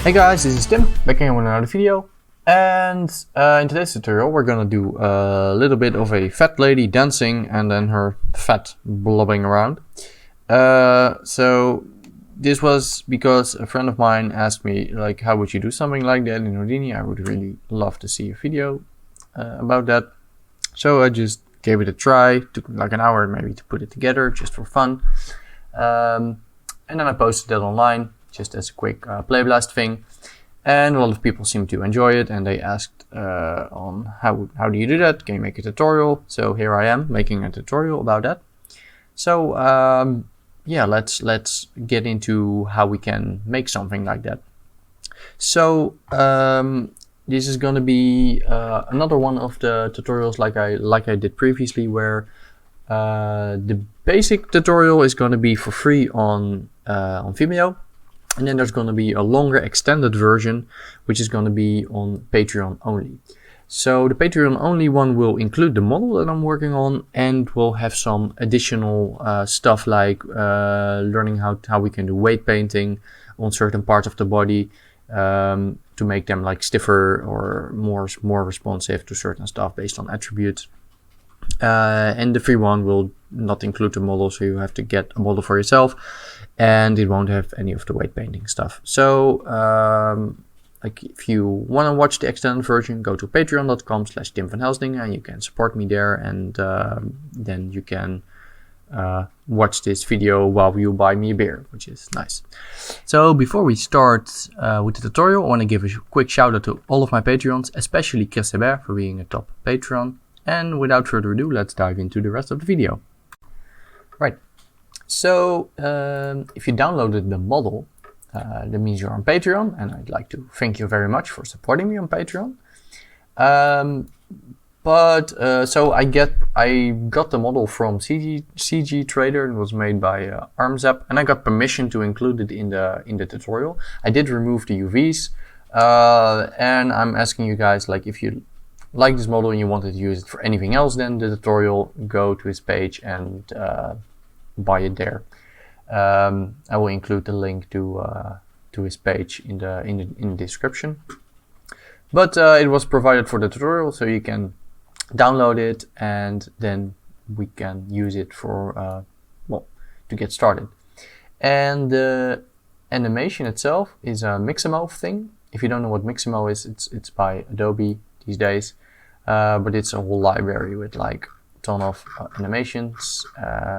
Hey guys, this is Tim, back again with another video. And in today's tutorial we're gonna do a little bit of a fat lady dancing and then her fat blobbing around. So this was because a friend of mine asked me, like, how would you do something like that in Houdini? I would really love to see a video about that. So I just gave it a try. Took like an hour maybe to put it together just for fun. And then I posted that online just as a quick play blast thing. And a lot of people seem to enjoy it, and they asked on how do you do that? Can you make a tutorial? So here I am making a tutorial about that. So yeah, let's get into how we can make something like that. So this is going to be another one of the tutorials like I did previously, where the basic tutorial is going to be for free on Vimeo. And then there's going to be a longer extended version, which is going to be on Patreon only. So the Patreon only one will include the model that I'm working on, and will have some additional stuff like learning how we can do weight painting on certain parts of the body to make them like stiffer or more responsive to certain stuff based on attributes. And the free one will not include the model, so you have to get a model for yourself, and it won't have any of the weight painting stuff. So like if you want to watch the extended version, go to patreon.com/timvanhelsding and you can support me there, and then you can watch this video while you buy me a beer, which is nice. So before we start with the tutorial, I want to give a quick shout out to all of my Patreons, especially Chris Hebert for being a top Patreon. And without further ado, let's dive into the rest of the video. Right, so if you downloaded the model, that means you're on Patreon, and I'd like to thank you very much for supporting me on Patreon. So I got the model from CG Trader. It was made by ArmZap, and I got permission to include it in the tutorial. I did remove the UVs, and I'm asking you guys, like, if you like this model and you wanted to use it for anything else than the tutorial, go to his page and buy it there. I will include the link to his page in the description. But it was provided for the tutorial, so you can download it and then we can use it for to get started. And the animation itself is a Mixamo thing. If you don't know what Mixamo is, it's by Adobe these days. But it's a whole library with like a ton of animations.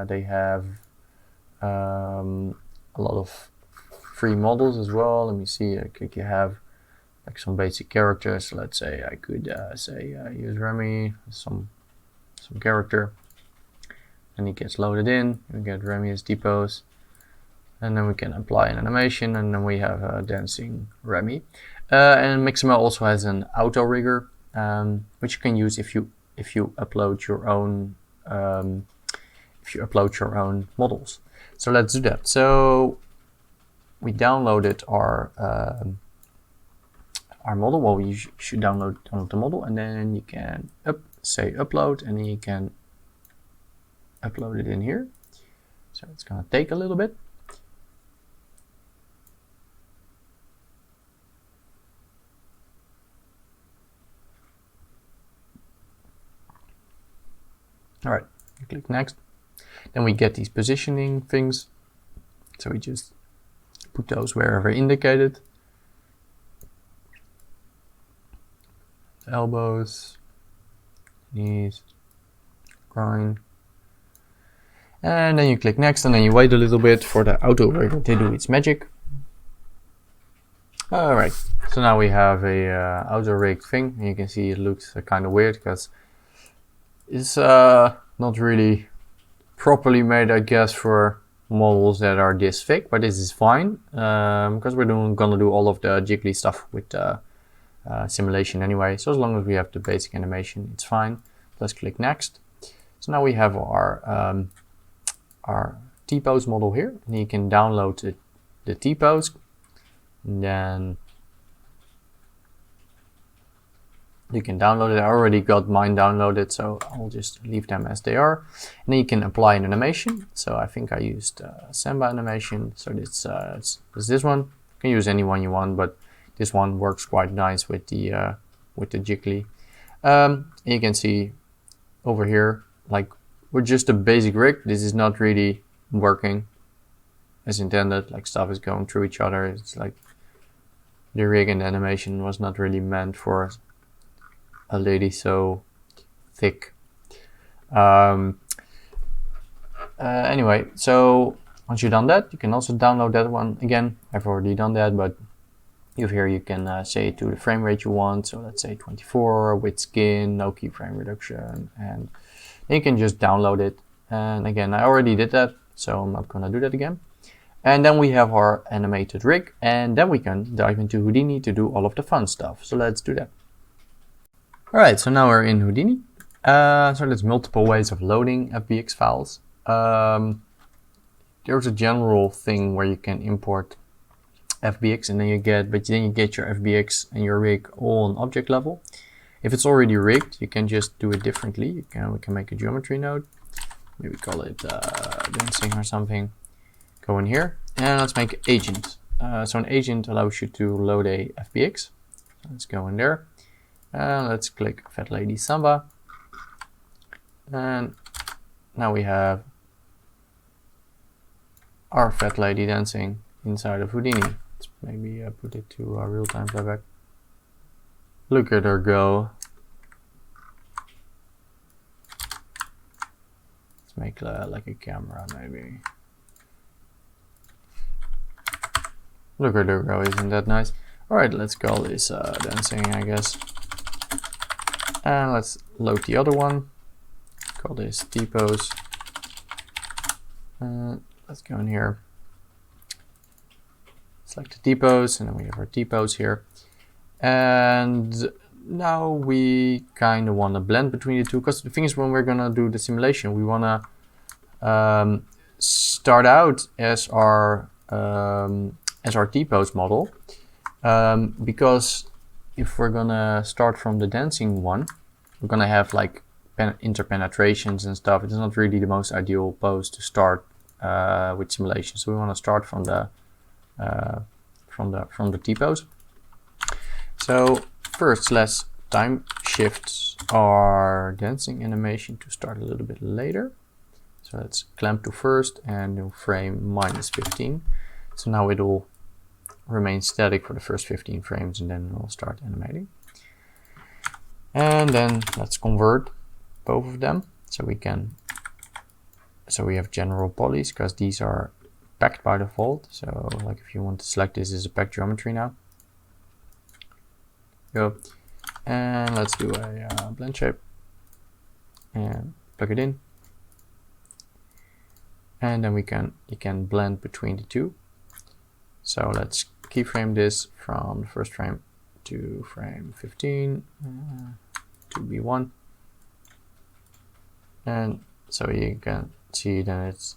They have a lot of free models as well. Let me see, you have like some basic characters. Let's say I could use Remy, some character, and he gets loaded in. We get Remy as depose, and then we can apply an animation, and then we have dancing Remy. And Mixamo also has an auto rigger, which you can use if you upload your own models. So let's do that. So we downloaded our model. Well, you should download the model, and then you can say upload, and then you can upload it in here. So it's gonna take a little bit. All right, click next. Then we get these positioning things. So we just put those wherever indicated. Elbows, knees, groin. And then you click next, and then you wait a little bit for the auto rigger to do its magic. All right, so now we have a auto rigged thing, and you can see it looks kind of weird because it's not really properly made, I guess, for models that are this thick, but this is fine because we're gonna do all of the jiggly stuff with simulation anyway. So as long as we have the basic animation, it's fine. Let's click next. So now we have our T-pose model here, and you can download the T-pose, and then you can download it. I already got mine downloaded, so I'll just leave them as they are. And then you can apply an animation. So I think I used Samba animation. So it's this one. You can use any one you want, but this one works quite nice with the jiggly. You can see over here, like with just a basic rig, this is not really working as intended. Like stuff is going through each other. It's like the rig and the animation was not really meant for a lady so thick. Anyway, so once you've done that, you can also download that one. Again, I've already done that, but here you can say it to the frame rate you want. So let's say 24 with skin, no keyframe reduction, and then you can just download it. And again, I already did that, so I'm not gonna do that again. And then we have our animated rig, and then we can dive into Houdini to do all of the fun stuff. So let's do that. All right, so now we're in Houdini. So there's multiple ways of loading FBX files. There's a general thing where you can import FBX and then you get your FBX and your rig all on object level. If it's already rigged, you can just do it differently. We can make a geometry node, maybe call it dancing or something. Go in here and let's make agent. So an agent allows you to load a FBX. So let's go in there and let's click Fat Lady Samba. And now we have our Fat Lady dancing inside of Houdini. Let's maybe put it to real-time playback. Look at her go. Let's make like a camera maybe. Look at her go, isn't that nice? Alright, let's call this dancing, I guess. And let's load the other one. Call this T-pose. Let's go in here. Select the T-pose, and then we have our T-pose here. And now we kind of want to blend between the two, because the thing is, when we're gonna do the simulation, we wanna start out as our T-pose model, because if we're gonna start from the dancing one, we're gonna have like interpenetrations and stuff. It's not really the most ideal pose to start with simulation. So we want to start from the T-pose. So first, let's time shift our dancing animation to start a little bit later. So let's clamp to first and do frame -15. So now it will remain static for the first 15 frames, and then we'll start animating. And then let's convert both of them, so we have general polys, because these are packed by default. So like if you want to select this as a packed geometry now, go, and let's do a blend shape and plug it in, and then you can blend between the two. So let's keyframe this from the first frame to frame 15 to B1. And so you can see that it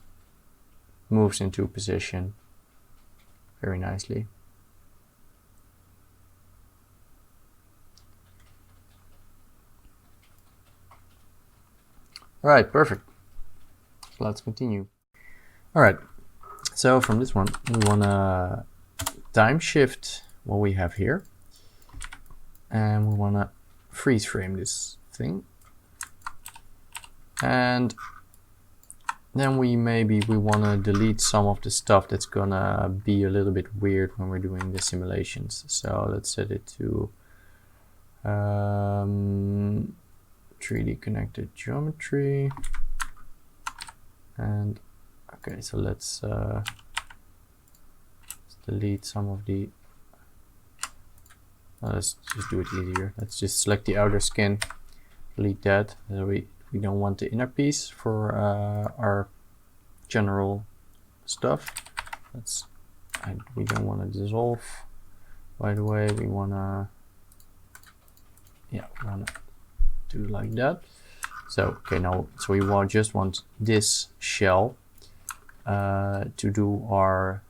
moves into position very nicely. All right, perfect. Let's continue. All right, so from this one, we want to time shift what we have here, and we want to freeze frame this thing. And then we want to delete some of the stuff that's gonna be a little bit weird when we're doing the simulations. So let's set it to 3D connected geometry. And okay, so let's delete some of the let's just do it easier. Let's just select the outer skin, delete that. So we don't want the inner piece for our general stuff. We don't want to dissolve. By the way, we wanna do it like that. So okay, now so we just want this shell to do our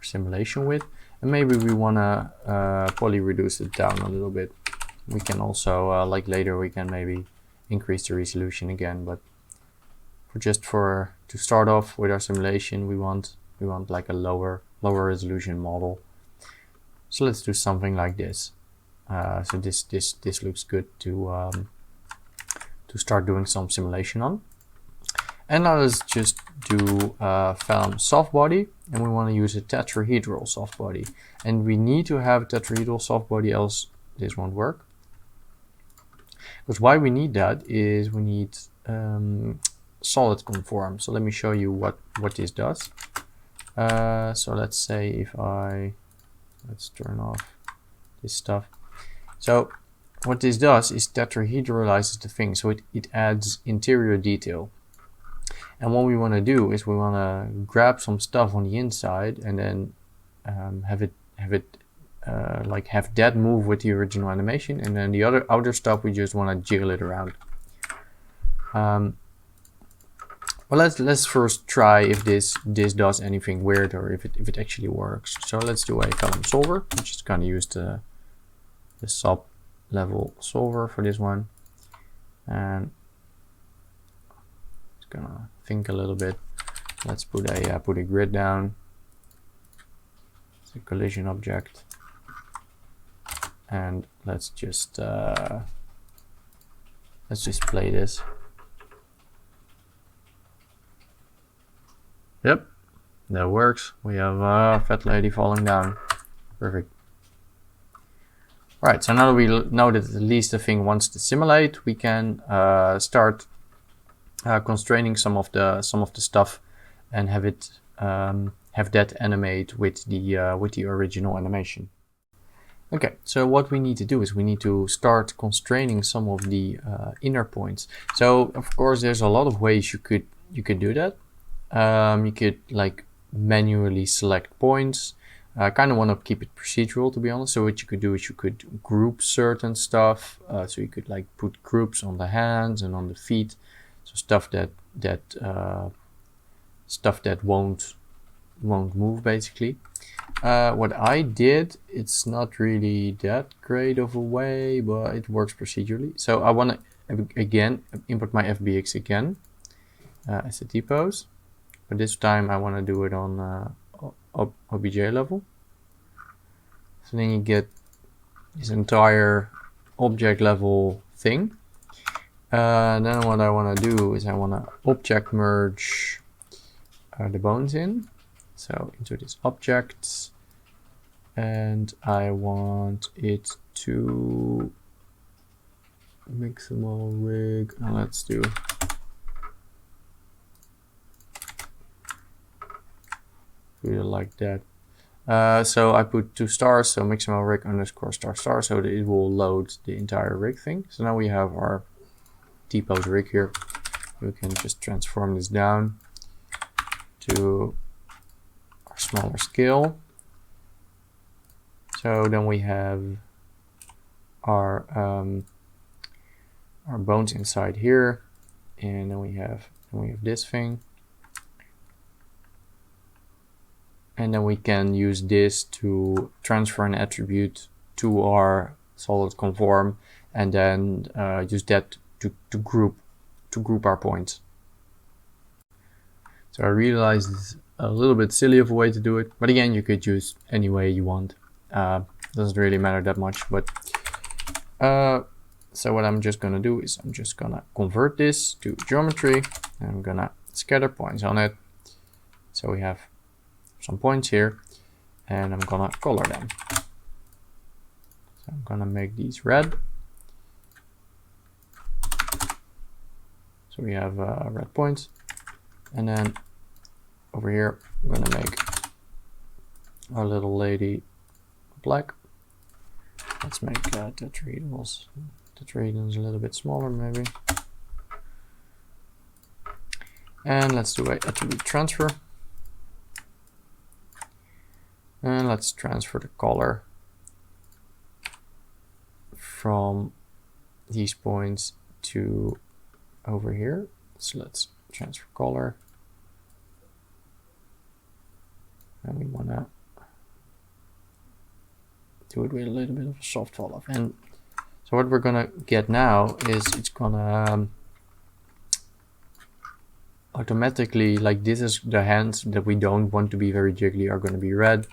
simulation with, and maybe we wanna poly reduce it down a little bit. We can also like later we can maybe increase the resolution again, but to start off with our simulation, we want like a lower lower resolution model. So let's do something like this. So this looks good to start doing some simulation on. And now let's just do film soft body, and we want to use a tetrahedral soft body. And we need to have a tetrahedral soft body, else this won't work. Because why we need that is we need solid conform. So let me show you what this does. So let's say if let's turn off this stuff. So what this does is tetrahedralizes the thing, so it adds interior detail. And what we want to do is we want to grab some stuff on the inside and then have that move with the original animation, and then the outer stuff we just want to jiggle it around. Well, let's first try if this does anything weird or if it actually works. So let's do a column solver. I'm just gonna use the sub level solver for this one, and just gonna think a little bit. Let's put a grid down. It's a collision object, and let's just play this. Yep, that works. We have a fat lady falling down. Perfect. Right, so now that we know that at least the thing wants to simulate, we can start constraining some of the stuff and have it have that animate with the original animation. Okay, so what we need to do is we need to start constraining some of the inner points. So of course there's a lot of ways you could do that. You could like manually select points. I kind of want to keep it procedural, to be honest. So what you could do is you could group certain stuff. So you could like put groups on the hands and on the feet. So stuff that won't move basically. What I did, it's not really that great of a way, but it works procedurally. So I want to again import my FBX again as a T-pose. But this time I want to do it on OBJ level. So then you get this entire object level thing. Then what I want to do is I want to object merge the bones in. So into this object, and I want it to maximal rig. Let's do it like that. So I put 2 stars, so maximal rig underscore star star, so that it will load the entire rig thing. So now we have our T-pose rig here. We can just transform this down to our smaller scale. So then we have our bones inside here, and then we have this thing. And then we can use this to transfer an attribute to our solid conform, and then use that to group our points. So I realize it's a little bit silly of a way to do it, but again, you could use any way you want. Doesn't really matter that much, but so what I'm just gonna do is I'm just gonna convert this to geometry, and I'm gonna scatter points on it. So we have some points here, and I'm gonna color them. So I'm gonna make these red. So we have red points, and then over here I'm gonna make our little lady black. Let's make tetrahedrons a little bit smaller maybe, and let's do a attribute transfer. And let's transfer the color from these points to over here. So let's transfer color. And we want to do it with a little bit of a soft fall off. And so what we're going to get now is it's going to automatically, like this is the hands that we don't want to be very jiggly are going to be red.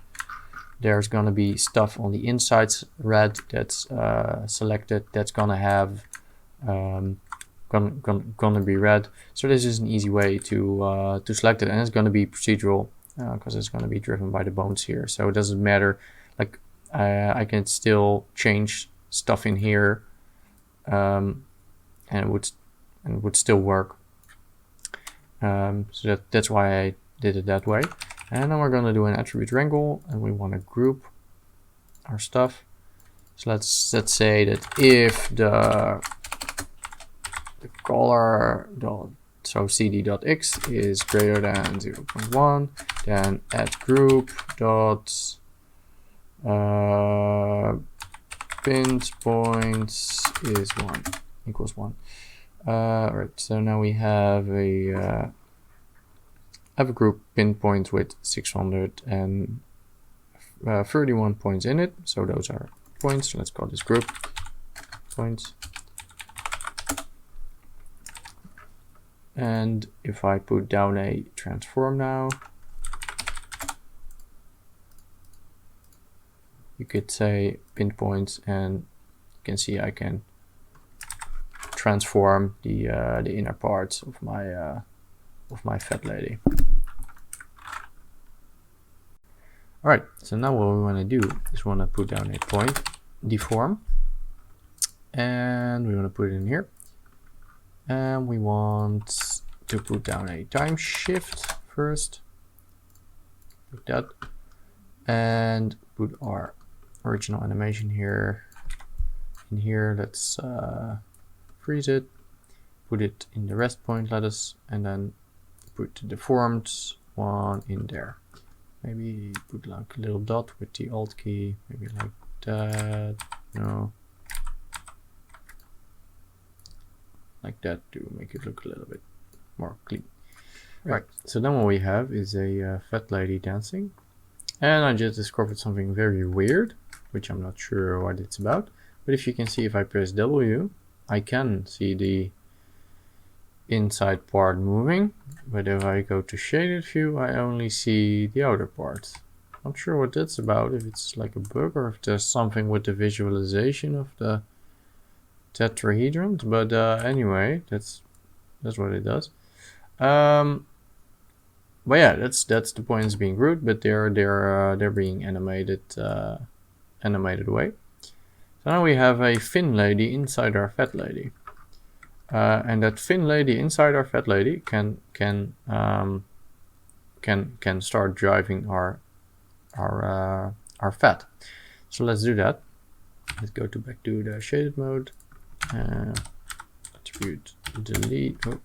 There's going to be stuff on the insides red that's selected, that's going to have gonna be red. So this is an easy way to select it, and it's going to be procedural because it's going to be driven by the bones here. So it doesn't matter, like I can still change stuff in here, and it would still work. So that's why I did it that way. And then we're going to do an attribute wrangle, and we want to group our stuff. So let's say that if the color dot, so cd.x is greater than 0.1, then add group dot pinned points is 1 equals 1. Right, so now we have a group pinpoint with 631 points in it. So those are points. Let's call this group points. And if I put down a transform now, you could say pinpoints, and you can see I can transform the inner parts of my fat lady. Alright, so now what we want to do is we want to put down a point deform, and we want to put it in here, and we want to put down a time shift first, like that, and put our original animation here in here. Let's freeze it, put it in the rest point lattice, and then put the deformed one in there. Maybe put like a little dot with the Alt key, maybe like that. No, like that to make it look a little bit more clean. Right, so then what we have is a fat lady dancing, and I just discovered something very weird, which I'm not sure what it's about. But if you can see, if I press W, I can see the inside part moving, but if I go to shaded view, I only see the outer part. Not sure what that's about, if it's like a bug or if there's something with the visualization of the tetrahedrons, but anyway, that's what it does. But yeah, that's the points being grouped, but they're being animated away. So now we have a fin lady inside our fat lady. And that fin lady inside our fat lady can start driving our fat. So let's do that. Let's go back to the shaded mode. Attribute delete. Oh,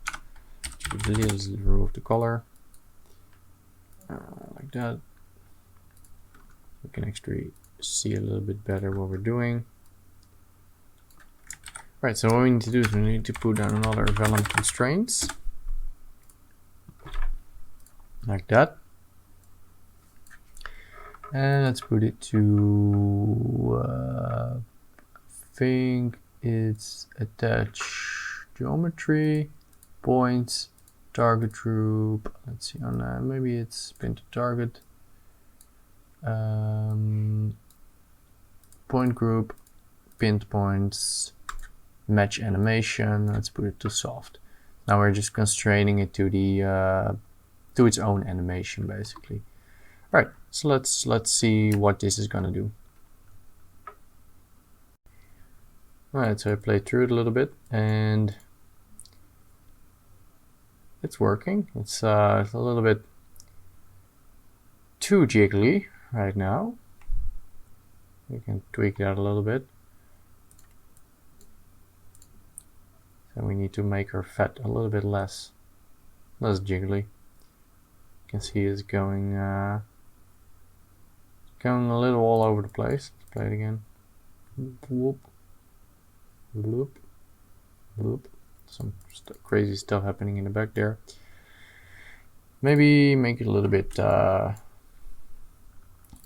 attribute delete. Let's remove the color like that. We can actually see a little bit better what we're doing. Right, so what we need to do is we need to put down another vellum constraints, like that. And let's put it to, I think it's attach geometry, points, target group. Let's see, on maybe it's pin to target, point group, pinned points, match animation. Let's put it to soft. Now we're just constraining it to the to its own animation, basically. All right, so let's see what this is gonna do. All right, so I played through it a little bit, and it's working. It's a little bit too jiggly right now. We can tweak that a little bit. So we need to make her fat a little bit less jiggly. You can see it's going a little all over the place. Let's play it again. Whoop, whoop, whoop. Some crazy stuff happening in the back there. Maybe make it a little bit,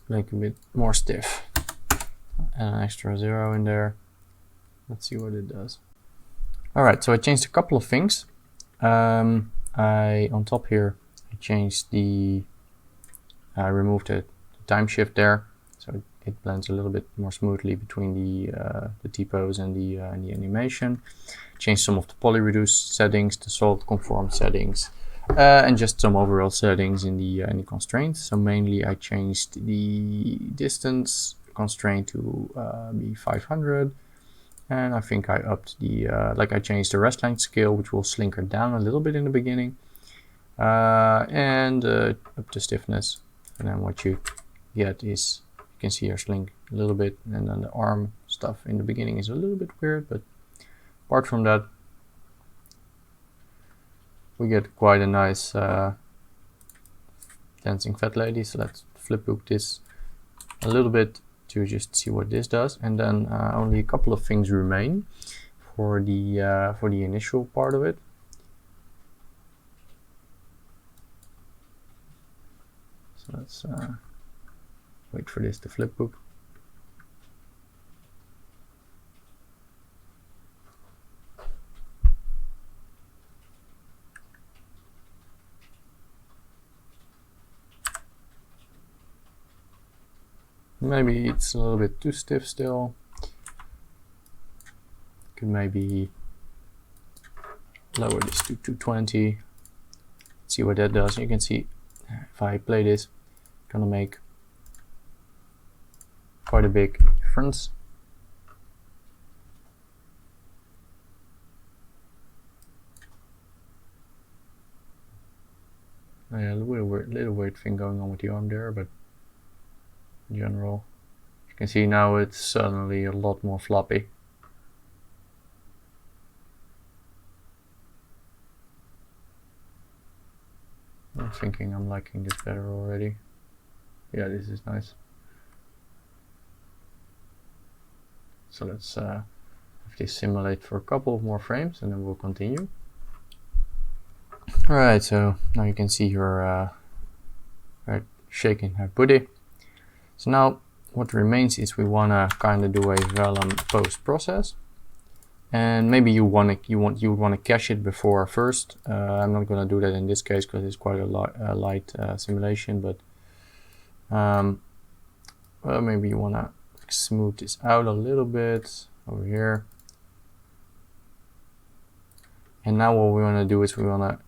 make a bit more stiff. And an extra 0 in there. Let's see what it does. Alright, so I changed a couple of things. I on top here, I changed I removed the time shift there, so it blends a little bit more smoothly between the T-pose and the animation. Changed some of the poly reduce settings, the solid conform settings, and just some overall settings in the constraints. So mainly I changed the distance constraint to be 500, and I think I upped the I changed the rest length scale, which will slink her down a little bit in the beginning, and up the stiffness. And then what you get is, you can see her slink a little bit, and then the arm stuff in the beginning is a little bit weird, but apart from that, we get quite a nice dancing fat lady. So let's flipbook this a little bit to just see what this does, and then only a couple of things remain for the initial part of it. So let's wait for this to flipbook. Maybe it's a little bit too stiff still. Could maybe lower this to 220. See what that does. You can see if I play this, it's gonna make quite a big difference. Yeah, a little weird thing going on with the arm there, but in general, you can see now it's suddenly a lot more floppy. I'm thinking I'm liking this better already. Yeah, this is nice. So let's have this simulate for a couple of more frames, and then we'll continue. Alright, so now you can see her shaking her booty. So now what remains is we want to kind of do a vellum post process, and maybe you would want to cache it before first. I'm not going to do that in this case because it's quite a light simulation, but well, maybe you want to smooth this out a little bit over here. And now what we want to do is we want to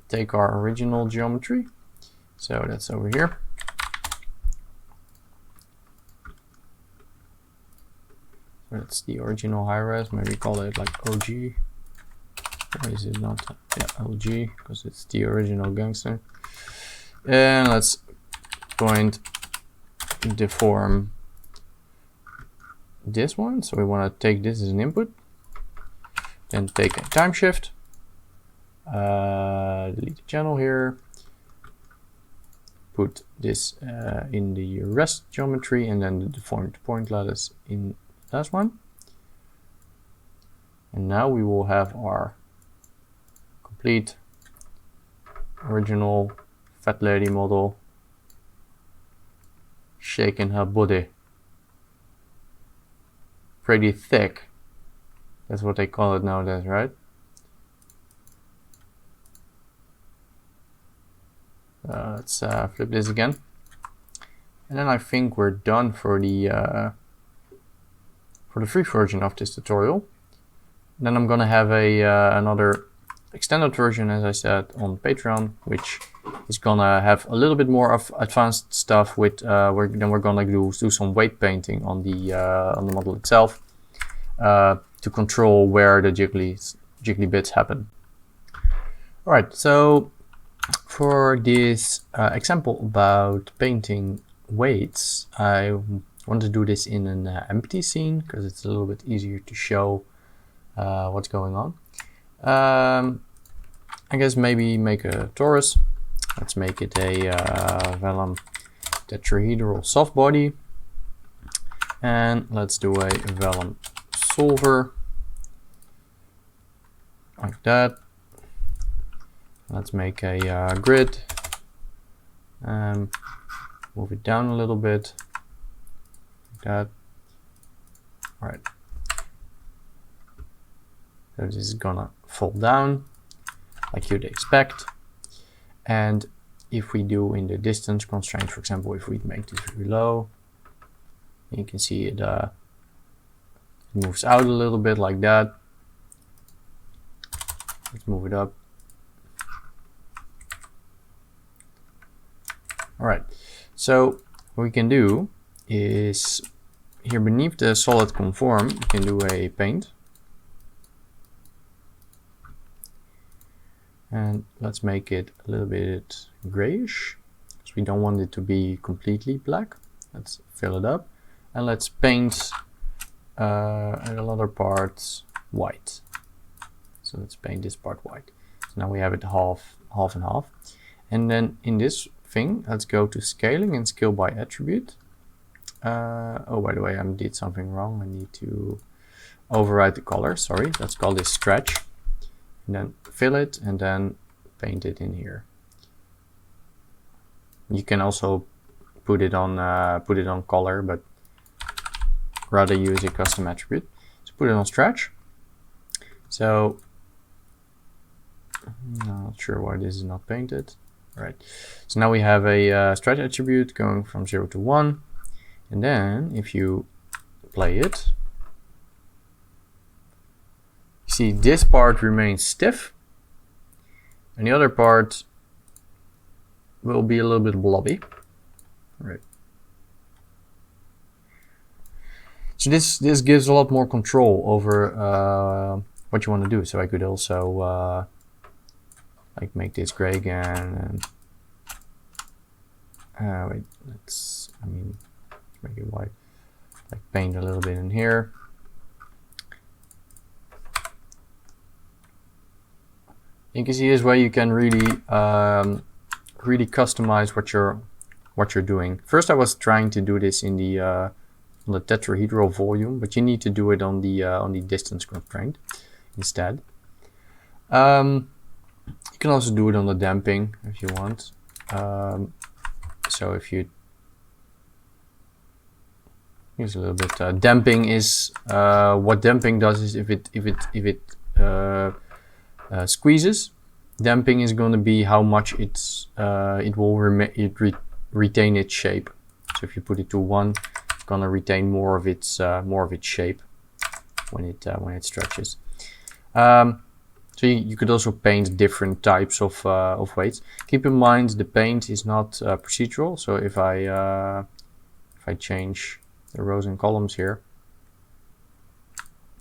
take our original geometry, so that's over here. That's the original high-res, maybe call it like OG. Or is it not? Yeah, OG, because it's the original gangster. And let's point deform this one. So we want to take this as an input, then take a time shift, delete the channel here, put this in the rest geometry, and then the deformed point lattice in last one. And now we will have our complete original fat lady model shaking her body. Pretty thick. That's what they call it nowadays, right? Let's flip this again. And then I think we're done for the free version of this tutorial. Then I'm gonna have another extended version, as I said, on Patreon, which is gonna have a little bit more of advanced stuff with then we're gonna do some weight painting on the model itself to control where the jiggly bits happen. All right, so for this example about painting weights, I want to do this in an empty scene because it's a little bit easier to show what's going on. I guess maybe make a torus. Let's make it a vellum tetrahedral soft body, and let's do a vellum solver like that. Let's make a grid, move it down a little bit like that. All right, so this is gonna fall down. like you'd expect. And if we do in the distance constraint, for example, if we make this very low, you can see it moves out a little bit like that. Let's move it up. All right, so what we can do is here beneath the solid conform, you can do a paint. And let's make it a little bit grayish, because we don't want it to be completely black. Let's fill it up, and let's paint a lot of parts white. So let's paint this part white. So now we have it half and half. And then in this thing, let's go to scaling and scale by attribute. Oh, by the way, I did something wrong. I need to override the color. Sorry, let's call this stretch. And then fill it and then paint it in here. You can also put it on color, but rather use a custom attribute. So put it on stretch. So I'm not sure why this is not painted. All right. So now we have a stretch attribute going from 0 to 1. And then if you play it, you see this part remains stiff, and the other part will be a little bit blobby. All right. So this gives a lot more control over what you want to do. So I could also like make this gray again, and wait, let's make it white. Like paint a little bit in here. You can see this way you can really really customize what you're doing. First I was trying to do this in the tetrahedral volume, but you need to do it on the distance constraint instead. You can also do it on the damping if you want. So if you use a little bit, damping is what damping does is if it squeezes, damping is going to be how much it will retain its shape. So if you put it to 1, it's going to retain more of its shape when it stretches. So you could also paint different types of weights. Keep in mind the paint is not procedural. So if I change the rows and columns here,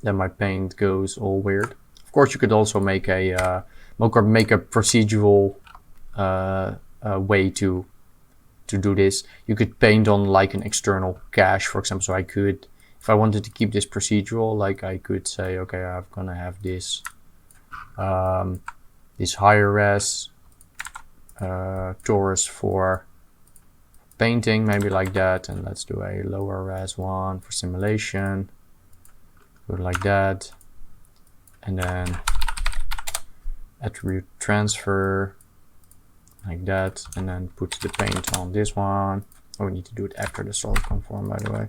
then my paint goes all weird. Of course, you could also make a procedural way to do this. You could paint on like an external cache, for example. So I could, if I wanted to keep this procedural, like I could say, okay, I'm gonna have this this higher res torus for painting, maybe like that, and let's do a lower res one for simulation. Do it like that, and then attribute transfer like that, and then put the paint on this one. Oh, we need to do it after the solid conform, by the way.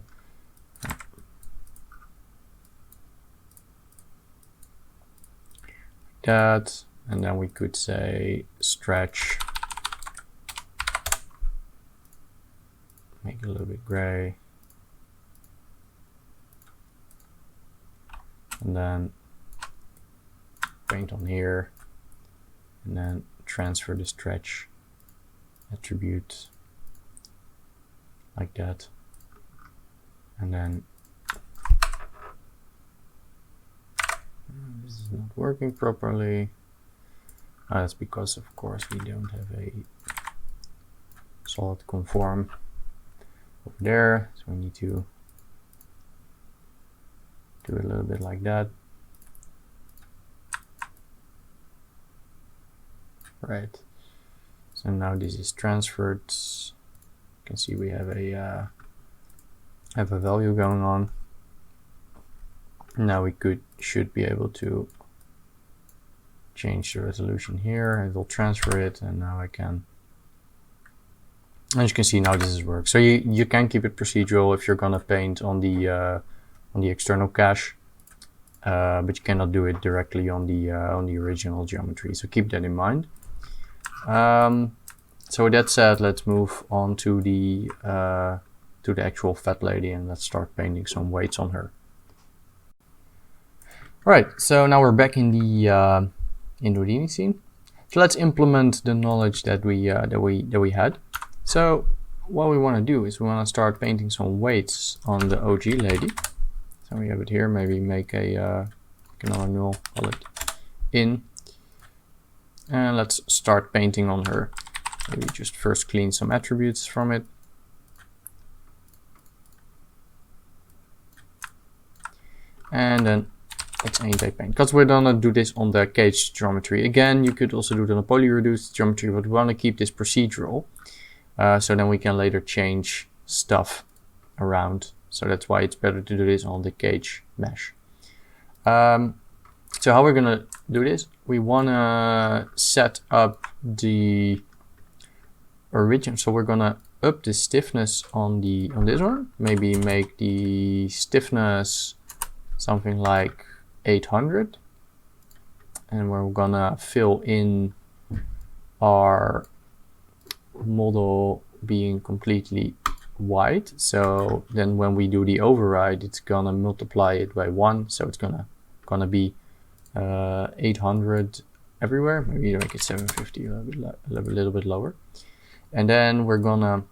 That, and then we could say stretch, make it a little bit gray, and then paint on here, and then transfer the stretch attribute like that, and then this is not working properly. That's because, of course, we don't have a solid conform over there, so we need to do it a little bit like that. Right. So now this is transferred. You can see we have a value going on. Now we should be able to change the resolution here. I will transfer it, and now I can. As you can see, now this is work. So you can keep it procedural if you're gonna paint on the external cache. but you cannot do it directly on the original geometry. So keep that in mind. So with that said, let's move on to the actual fat lady, and let's start painting some weights on her. Alright, so now we're back in the Houdini scene. So let's implement the knowledge that we had. So what we want to do is we want to start painting some weights on the OG lady. So we have it here. Maybe make another null, call it in, and let's start painting on her. Maybe just first clean some attributes from it. And then let's anti paint, because we're gonna do this on the cage geometry. Again, you could also do it on a poly reduced geometry, but we want to keep this procedural, so then we can later change stuff around. So that's why it's better to do this on the cage mesh. So how we're gonna do this? We wanna set up the origin. So we're gonna up the stiffness on this one. Maybe make the stiffness something like 800, and we're gonna fill in our model being completely white. So then when we do the override, it's gonna multiply it by 1, so it's gonna be 800 everywhere. Maybe make it 750, a little bit lower. And then we're gonna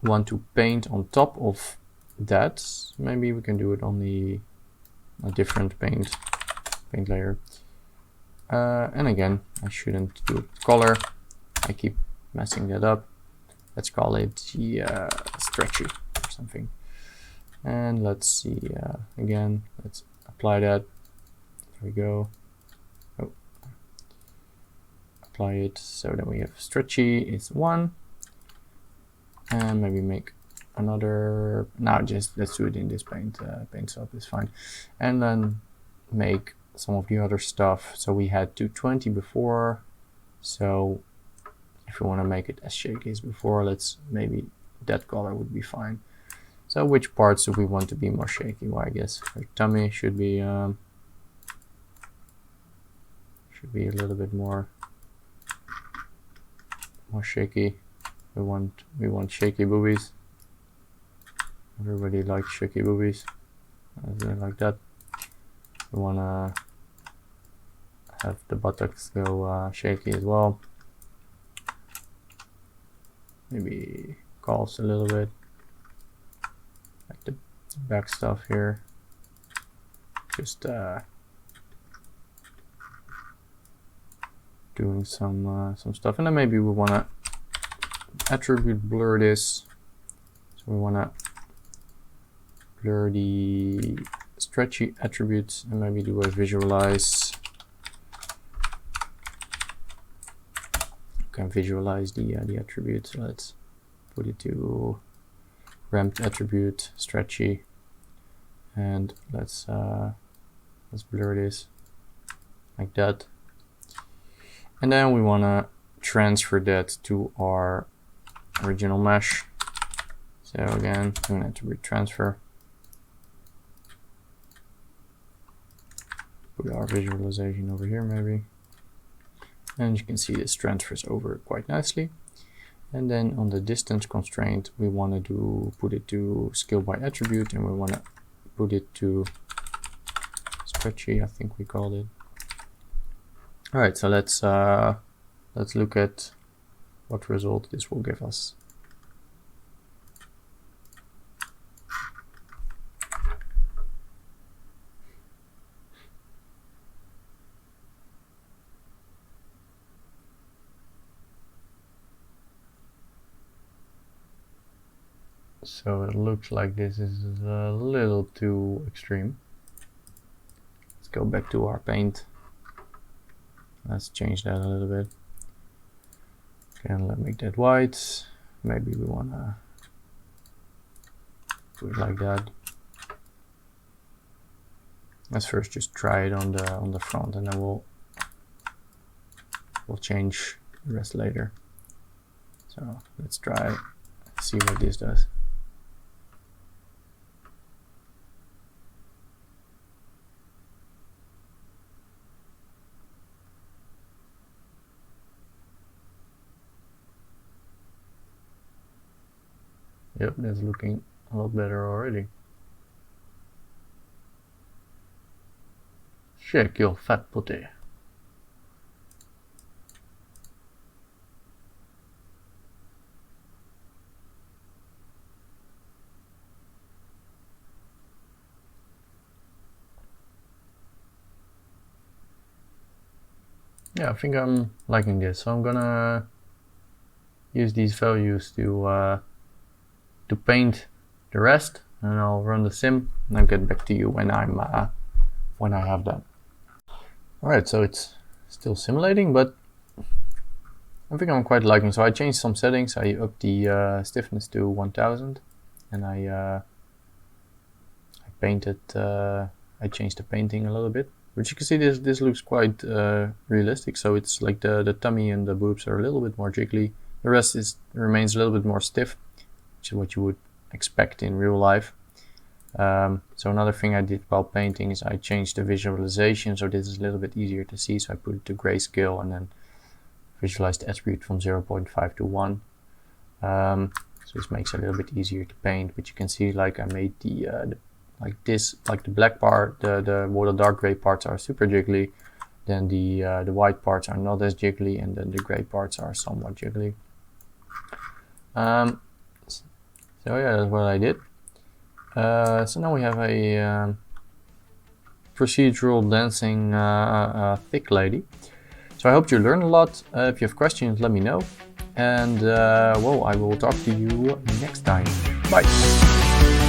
want to paint on top of that. Maybe we can do it on a different paint layer. And again, I shouldn't do it color. I keep messing that up. Let's call it the stretchy or something. And let's see, again, let's apply that. There we go. Oh. Apply it. So then we have stretchy is 1. And maybe make another, now just let's do it in this paint shop is fine. And then make some of the other stuff. So we had 220 before, so if we want to make it as shaky as before, maybe that color would be fine. So which parts do we want to be more shaky? Well, I guess her tummy should be a little bit more shaky. We want shaky boobies. Everybody likes shaky boobies, like that. We want to have the buttocks go shaky as well. Maybe calves a little bit, like the back stuff here. Just doing some stuff, and then maybe we want to attribute blur this. So we want to blur the stretchy attributes and maybe do a visualize. Can visualize the attribute. So let's put it to ramped attribute stretchy, and let's blur this like that. And then we want to transfer that to our original mesh. So again, do an attribute transfer. Put our visualization over here maybe. And you can see this transfers over quite nicely. And then on the distance constraint, we want to put it to scale by attribute, and we want to put it to stretchy, I think we called it. All right, so let's look at what result this will give us. So it looks like this is a little too extreme. Let's go back to our paint. Let's change that a little bit. Okay, let's make that white. Maybe we want to put it like that. Let's first just try it on the front, and then we'll change the rest later. So let's try, see what this does. Yep, that's looking a lot better already. Shake your fat potty. Yeah, I think I'm liking this, so I'm gonna use these values to paint the rest, and I'll run the sim and I'll get back to you when I have that. Alright, so it's still simulating, but I think I'm quite liking. So I changed some settings. I upped the stiffness to 1000, and I painted. I changed the painting a little bit, but you can see this looks quite realistic. So it's like the tummy and the boobs are a little bit more jiggly. The rest remains a little bit more stiff, which is what you would expect in real life. So another thing I did while painting is I changed the visualization, so this is a little bit easier to see. So I put it to grayscale and then visualize the attribute from 0.5 to 1. So this makes it a little bit easier to paint, but you can see like I made the black part, the dark gray parts are super jiggly, then the white parts are not as jiggly, and then the gray parts are somewhat jiggly. So yeah, that's what I did. So now we have a procedural dancing thick lady. So I hope you learned a lot. If you have questions, let me know. And well, I will talk to you next time. Bye.